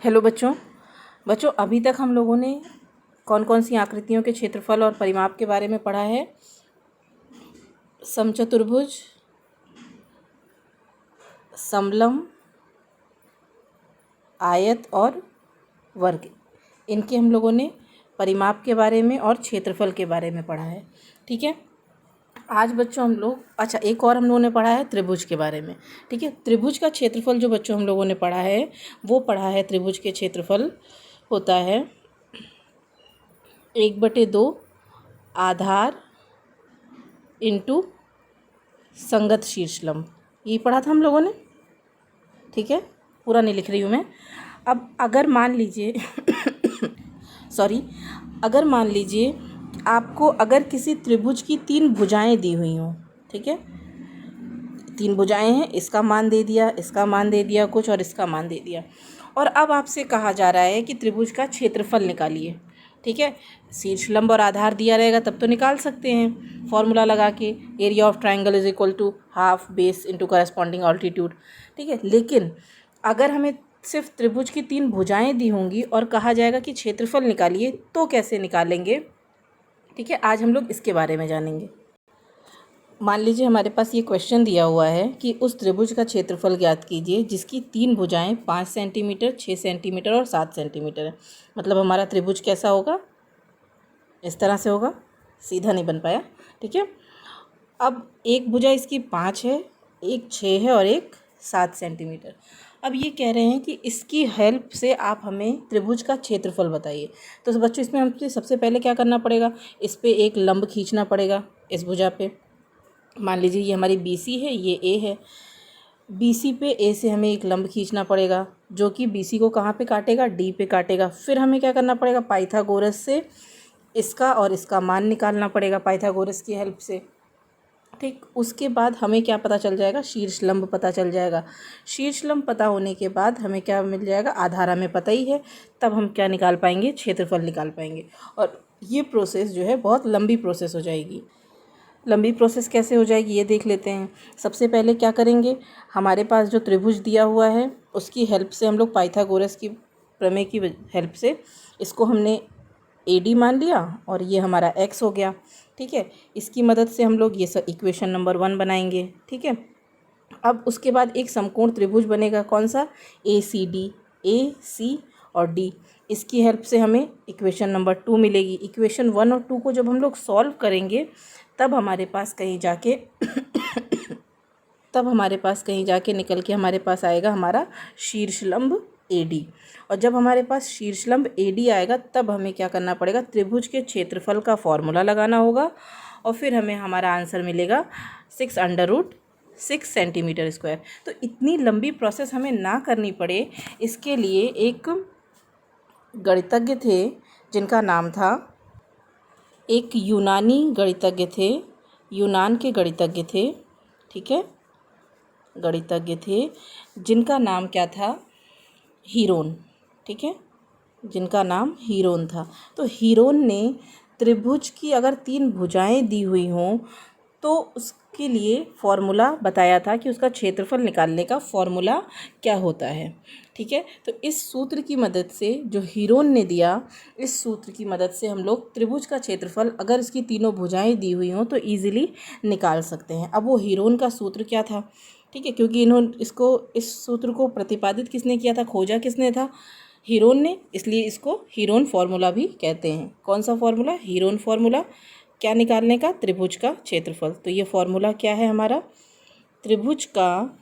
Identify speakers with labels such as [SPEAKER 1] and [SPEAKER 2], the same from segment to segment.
[SPEAKER 1] Hello बच्चों। अभी तक हम लोगों ने कौन कौन सी आकृतियों के क्षेत्रफल और परिमाप के बारे में पढ़ा है? समचतुर्भुज, समलंब, आयत और वर्ग, इनके हम लोगों ने परिमाप के बारे में और क्षेत्रफल के बारे में पढ़ा है। ठीक है, आज बच्चों हम लोग एक और हम लोगों ने पढ़ा है त्रिभुज के बारे में। ठीक है, त्रिभुज का क्षेत्रफल जो बच्चों हम लोगों ने पढ़ा है वो पढ़ा है, त्रिभुज के क्षेत्रफल होता है 1/2 आधार इंटू संगत शीर्षलंब। ये पढ़ा था हम लोगों ने। ठीक है, पूरा नहीं लिख रही हूँ मैं। अब अगर मान लीजिए अगर मान लीजिए आपको अगर किसी त्रिभुज की 3 भुजाएं दी हुई हों, ठीक है, 3 भुजाएं हैं, इसका मान दे दिया, इसका मान दे दिया कुछ, और इसका मान दे दिया, और अब आपसे कहा जा रहा है कि त्रिभुज का क्षेत्रफल निकालिए। ठीक है, शीर्षलंब और आधार दिया रहेगा तब तो निकाल सकते हैं फॉर्मूला लगा के, area of triangle is equal to half base into corresponding altitude. ठीक है, लेकिन अगर हमें सिर्फ त्रिभुज की 3 भुजाएं दी होंगी और कहा जाएगा कि क्षेत्रफल निकालिए, तो कैसे निकालेंगे? ठीक है, आज हम लोग इसके बारे में जानेंगे। मान लीजिए हमारे पास ये क्वेश्चन दिया हुआ है कि उस त्रिभुज का क्षेत्रफल ज्ञात कीजिए जिसकी 3 भुजाएं 5 सेंटीमीटर, 6 सेंटीमीटर और 7 सेंटीमीटर है। मतलब हमारा त्रिभुज कैसा होगा? इस तरह से होगा, सीधा नहीं बन पाया। ठीक है, अब एक भुजा इसकी 5 है, एक 6 है और एक 7 सेंटीमीटर। अब ये कह रहे हैं कि इसकी हेल्प से आप हमें त्रिभुज का क्षेत्रफल बताइए। तो बच्चों इसमें हमसे सबसे पहले क्या करना पड़ेगा? इस पर एक लंब खींचना पड़ेगा, इस भुजा पे। मान लीजिए ये हमारी BC है, ये A है। BC पे A से हमें एक लंब खींचना पड़ेगा जो कि BC को कहाँ पे काटेगा? D पे काटेगा। फिर हमें क्या करना पड़ेगा? पाइथागोरस से इसका और इसका मान निकालना पड़ेगा पाइथागोरस की हेल्प से। ठीक, उसके बाद हमें क्या पता चल जाएगा? शीर्षलंब पता चल जाएगा। शीर्षलंब पता होने के बाद हमें क्या मिल जाएगा? आधार हमें पता ही है, तब हम क्या निकाल पाएंगे? क्षेत्रफल निकाल पाएंगे। और ये प्रोसेस जो है बहुत लंबी प्रोसेस हो जाएगी। लंबी प्रोसेस कैसे हो जाएगी ये देख लेते हैं। सबसे पहले क्या करेंगे? हमारे पास जो त्रिभुज दिया हुआ है उसकी हेल्प से हम लोग पाइथागोरस की प्रमेय की हेल्प से इसको हमने AD मान लिया और ये हमारा x हो गया। ठीक है, इसकी मदद से हम लोग ये सब इक्वेशन नंबर 1 बनाएंगे। ठीक है, अब उसके बाद एक समकोण त्रिभुज बनेगा, कौन सा? ACD, A, C और D। इसकी हेल्प से हमें इक्वेशन नंबर 2 मिलेगी। इक्वेशन 1 और 2 को जब हम लोग सॉल्व करेंगे तब हमारे पास कहीं जाके निकल के हमारे पास आएगा हमारा शीर्षलंब AD। और जब हमारे पास शीर्षलंब AD आएगा तब हमें क्या करना पड़ेगा? त्रिभुज के क्षेत्रफल का फॉर्मूला लगाना होगा और फिर हमें हमारा आंसर मिलेगा 6√6 सेंटीमीटर स्क्वायर। तो इतनी लंबी प्रोसेस हमें ना करनी पड़े, इसके लिए एक गणितज्ञ थे जिनका नाम था, एक यूनानी गणितज्ञ थे, यूनान के गणितज्ञ थे। ठीक है, गणितज्ञ थे जिनका नाम क्या था? हीरोन। ठीक है, जिनका नाम हीरोन था। तो हीरोन ने त्रिभुज की अगर 3 भुजाएं दी हुई हों तो उसके लिए फॉर्मूला बताया था कि उसका क्षेत्रफल निकालने का फॉर्मूला क्या होता है। ठीक है, तो इस सूत्र की मदद से जो हीरोन ने दिया, इस सूत्र की मदद से हम लोग त्रिभुज का क्षेत्रफल अगर इसकी तीनों भुजाएं दी हुई हों तो ईजिली निकाल सकते हैं। अब वो हीरोन का सूत्र क्या था? ठीक है, क्योंकि इस सूत्र को प्रतिपादित किसने किया था? खोजा किसने था? हीरोन ने, इसलिए इसको हीरोन फार्मूला भी कहते हैं। कौन सा फार्मूला? Heron formula. क्या निकालने का? त्रिभुज का क्षेत्रफल। तो ये फार्मूला क्या है हमारा? त्रिभुज का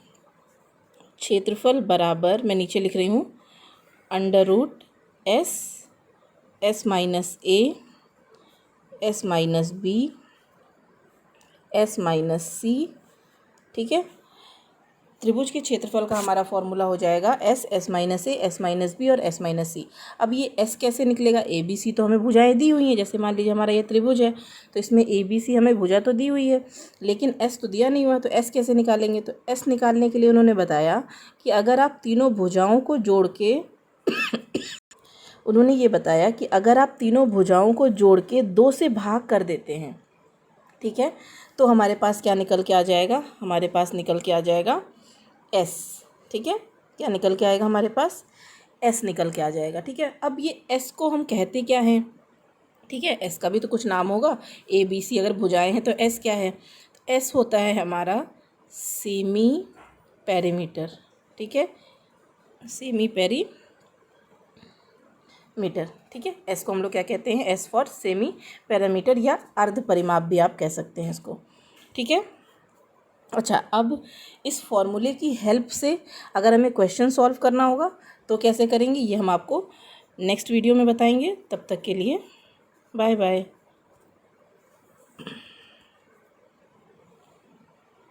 [SPEAKER 1] क्षेत्रफल बराबर, मैं नीचे लिख रही हूँ, √S, S - A, S - B, S - C। ठीक है, त्रिभुज के क्षेत्रफल का हमारा फॉर्मूला हो जाएगा S, S - A, S - B और S - C। अब ये S कैसे निकलेगा? ABC तो हमें भुजाएं दी हुई हैं। जैसे मान लीजिए हमारा ये त्रिभुज है तो इसमें ABC हमें भुजा तो दी हुई है लेकिन S तो दिया नहीं हुआ, तो S कैसे निकालेंगे? तो S निकालने के लिए उन्होंने बताया कि अगर आप तीनों भुजाओं को जोड़ के उन्होंने ये बताया कि अगर आप तीनों भुजाओं को जोड़ के 2 से भाग कर देते हैं, ठीक है, तो हमारे पास क्या निकल के आ जाएगा? हमारे पास निकल के आ जाएगा S। ठीक है, क्या निकल के आएगा हमारे पास? एस निकल के आ जाएगा। ठीक है, अब ये एस को हम कहते क्या हैं? ठीक है, एस का भी तो कुछ नाम होगा। ए बी सी अगर भुजाएं हैं तो एस क्या है? तो एस होता है हमारा सेमी पेरीमीटर। ठीक है, सेमी पेरीमीटर। ठीक है, एस को हम लोग क्या कहते हैं? एस फॉर सेमी पेरीमीटर या अर्ध परिमाप भी आप कह सकते हैं इसको। ठीक है, अच्छा, अब इस फॉर्मूले की हेल्प से अगर हमें क्वेश्चन सॉल्व करना होगा तो कैसे करेंगे ये हम आपको नेक्स्ट वीडियो में बताएंगे। तब तक के लिए बाय बाय।